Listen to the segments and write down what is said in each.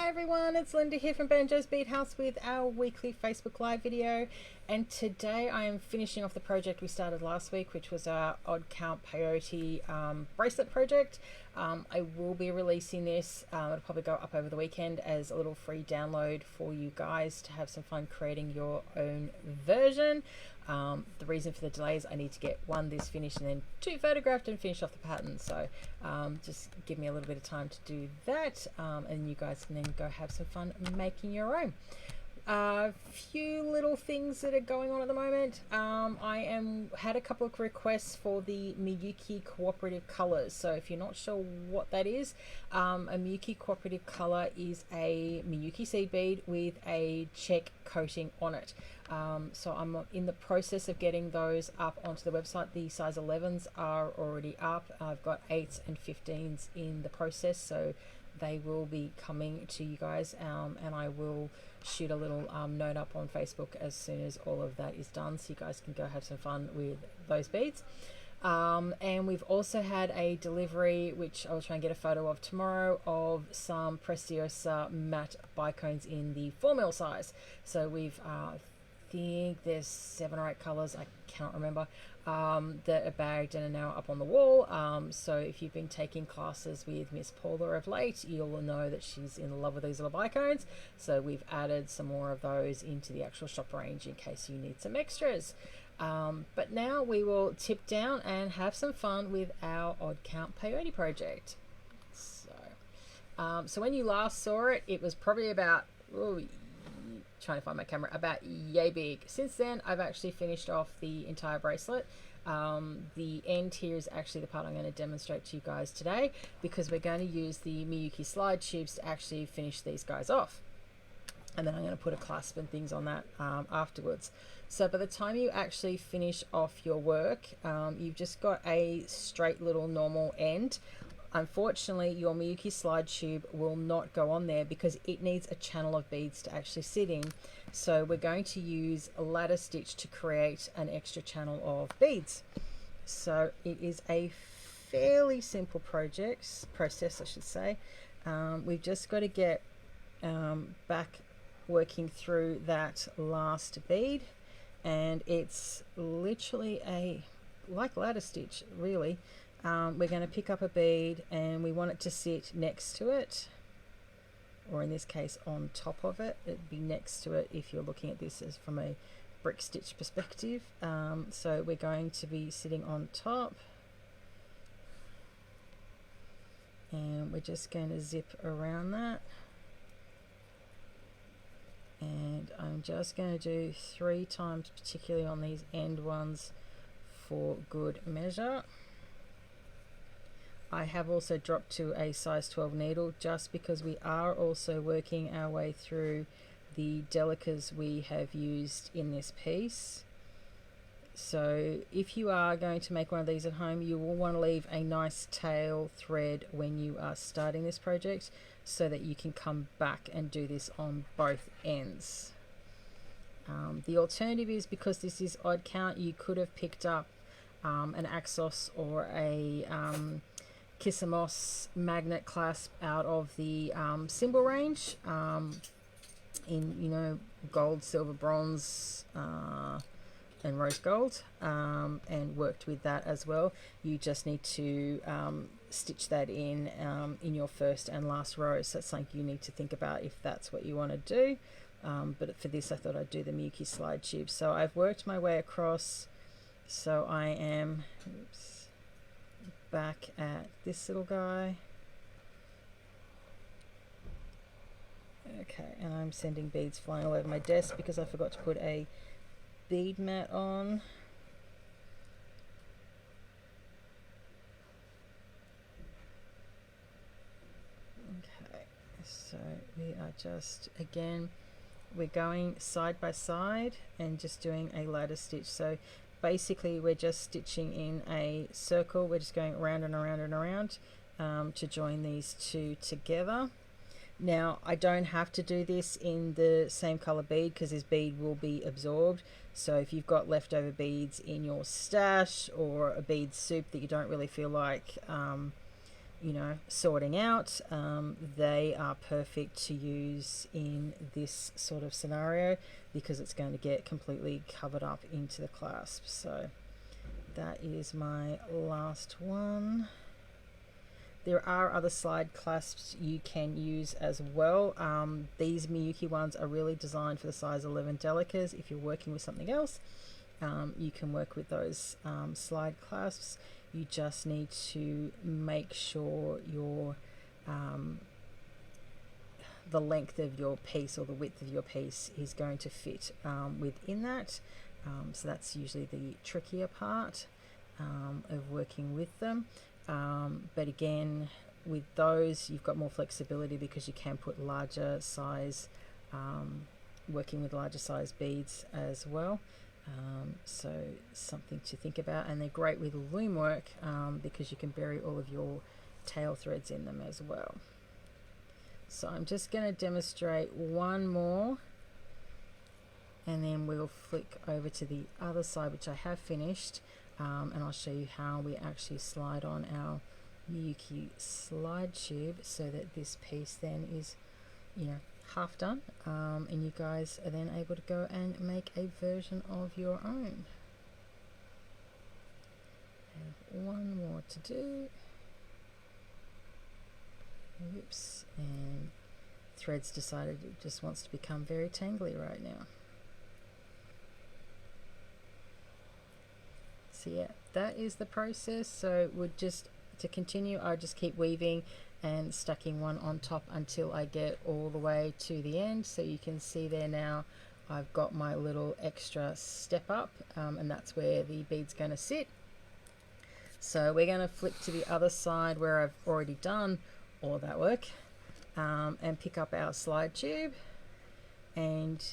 Hi everyone, it's Lynda here from Banjo's Bead House with our weekly Facebook Live video, and today I am finishing off the project we started last week, which was our odd count peyote bracelet project. I will be releasing this, it'll probably go up over the weekend as a little free download for you guys to have some fun creating your own version. The reason for the delay is I need to get this finished and then 2 photographed and finish off the pattern, so just give me a little bit of time to do that, and you guys can then go have some fun making your own. A few little things that are going on at the moment. I had a couple of requests for the Miyuki cooperative colors. So if you're not sure what that is, a Miyuki cooperative color is a Miyuki seed bead with a check coating on it. So I'm in the process of getting those up onto the website. The size 11s are already up. I've got 8s and 15s in the process, so they will be coming to you guys, and I will shoot a little note up on Facebook as soon as all of that is done, so you guys can go have some fun with those beads. And we've also had a delivery, which I'll try and get a photo of tomorrow, of some Preciosa matte bicones in the 4mm size. So we've think there's 7 or 8 colors, I cannot remember, that are bagged and are now up on the wall. So if you've been taking classes with Miss Paula of late, you'll know that she's in love with these little bicones. So we've added some more of those into the actual shop range in case you need some extras. But now we will tip down and have some fun with our odd count peyote project. So when you last saw it, it was probably about, trying to find my camera, about yay big. Since then, I've actually finished off the entire bracelet. The end here is actually the part I'm going to demonstrate to you guys today, because we're going to use the Miyuki Slide tubes to actually finish these guys off. And then I'm going to put a clasp and things on that afterwards. So by the time you actually finish off your work, you've just got a straight little normal end. Unfortunately, your Miyuki Slide tube will not go on there because it needs a channel of beads to actually sit in. So we're going to use a ladder stitch to create an extra channel of beads. So it is a fairly simple process, I should say. We've just got to get back working through that last bead, and it's literally like ladder stitch, really. We're going to pick up a bead and we want it to sit next to it, or in this case on top of it. It'd be next to it if you're looking at this as from a brick stitch perspective. So we're going to be sitting on top, and we're just going to zip around that, and I'm just going to do 3 times, particularly on these end ones, for good measure. I have also dropped to a size 12 needle just because we are also working our way through the delicas we have used in this piece. So if you are going to make one of these at home, you will want to leave a nice tail thread when you are starting this project so that you can come back and do this on both ends. The alternative is, because this is odd count, you could have picked up an Axos or a Kissamos magnet clasp out of the symbol range, in gold, silver, bronze, and rose gold, and worked with that as well. You just need to stitch that in your first and last row, so that's something you need to think about if that's what you want to do. But for this I thought I'd do the Miyuki Slide tube. So I've worked my way across, so I am back at this little guy. Okay, and I'm sending beads flying all over my desk because I forgot to put a bead mat on. Okay, so we are just, again, we're going side by side and just doing a ladder stitch. So basically we're just stitching in a circle. We're just going around and around and around to join these two together. Now I don't have to do this in the same color bead because this bead will be absorbed. So if you've got leftover beads in your stash or a bead soup that you don't really feel like you know, sorting out. They are perfect to use in this sort of scenario because it's going to get completely covered up into the clasp. So that is my last one. There are other slide clasps you can use as well. These Miyuki ones are really designed for the size 11 delicas. If you're working with something else, you can work with those slide clasps. You just need to make sure your the length of your piece or the width of your piece is going to fit within that. So that's usually the trickier part of working with them. But again, with those, you've got more flexibility because you can put larger size, working with larger size beads as well. So something to think about, and they're great with loom work because you can bury all of your tail threads in them as well. So I'm just going to demonstrate one more, and then we'll flick over to the other side, which I have finished. And I'll show you how we actually slide on our Miyuki Slide tube so that this piece then is, you know, half done, and you guys are then able to go and make a version of your own. I have one more to do. Oops, and thread's decided it just wants to become very tangly right now. So yeah, that is the process. So to continue, I just keep weaving and stacking one on top until I get all the way to the end. So you can see there now I've got my little extra step up, and that's where the bead's going to sit. So we're going to flip to the other side where I've already done all of that work, and pick up our slide tube. And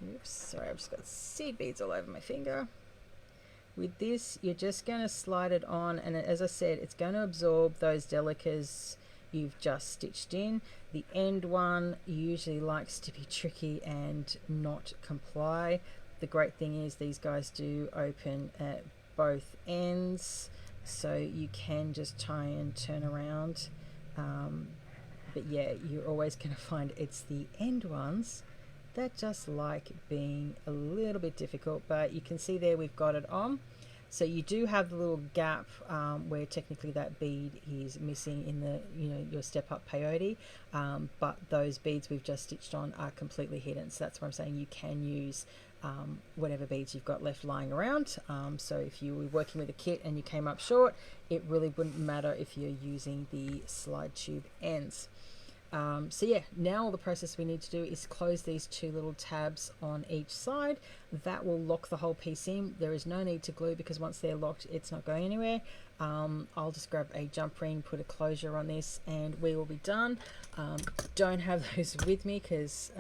oops, sorry, I've just got seed beads all over my finger. With this, you're just going to slide it on, and as I said, it's going to absorb those delicas you've just stitched in. The end one usually likes to be tricky and not comply. The great thing is these guys do open at both ends, so you can just try and turn around. But yeah, you're always going to find it's the end ones that just like being a little bit difficult, but you can see there we've got it on. So you do have the little gap where technically that bead is missing in the, you know, your step up peyote, but those beads we've just stitched on are completely hidden. So that's why I'm saying you can use whatever beads you've got left lying around. So if you were working with a kit and you came up short, it really wouldn't matter if you're using the slide tube ends. So yeah, now all the process we need to do is close these two little tabs on each side. That will lock the whole piece in. There is no need to glue because once they're locked, it's not going anywhere. I'll just grab a jump ring, put a closure on this, and we will be done. Don't have those with me because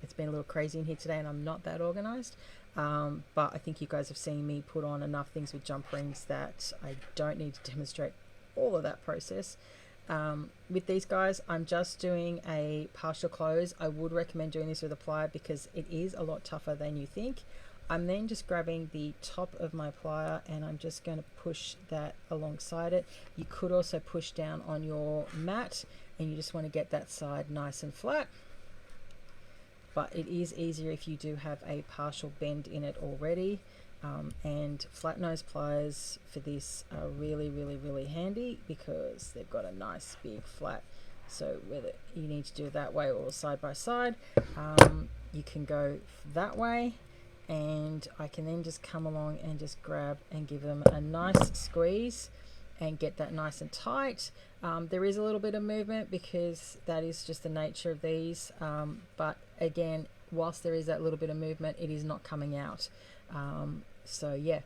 it's been a little crazy in here today and I'm not that organized. But I think you guys have seen me put on enough things with jump rings that I don't need to demonstrate all of that process. With these guys, I'm just doing a partial close. I would recommend doing this with a plier because it is a lot tougher than you think. I'm then just grabbing the top of my plier and I'm just going to push that alongside it. You could also push down on your mat and you just want to get that side nice and flat. But it is easier if you do have a partial bend in it already. And flat nose pliers for this are really handy because they've got a nice big flat, so whether you need to do it that way or side by side, you can go that way, and I can then just come along and just grab and give them a nice squeeze and get that nice and tight. There is a little bit of movement because that is just the nature of these, but again, whilst there is that little bit of movement, it is not coming out. So yeah,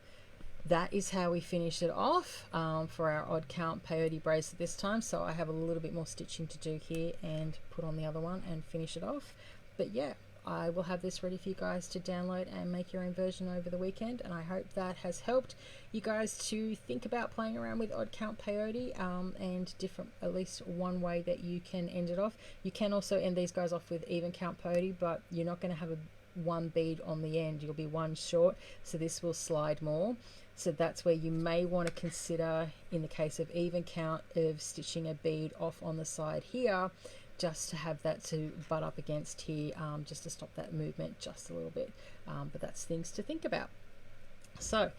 that is how we finish it off for our odd count peyote bracelet this time. So I have a little bit more stitching to do here and put on the other one and finish it off. But yeah, I will have this ready for you guys to download and make your own version over the weekend, and I hope that has helped you guys to think about playing around with odd count peyote and different, at least one way that you can end it off. You can also end these guys off with even count peyote, but you're not going to have one bead on the end. You'll be one short, so this will slide more. So that's where you may want to consider, in the case of even count, of stitching a bead off on the side here, just to have that to butt up against here, just to stop that movement just a little bit. But that's things to think about. So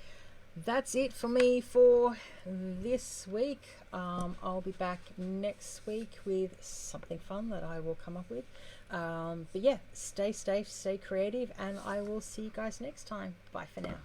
that's it for me for this week. I'll be back next week with something fun that I will come up with. But yeah, stay safe, stay creative, and I will see you guys next time. Bye for now.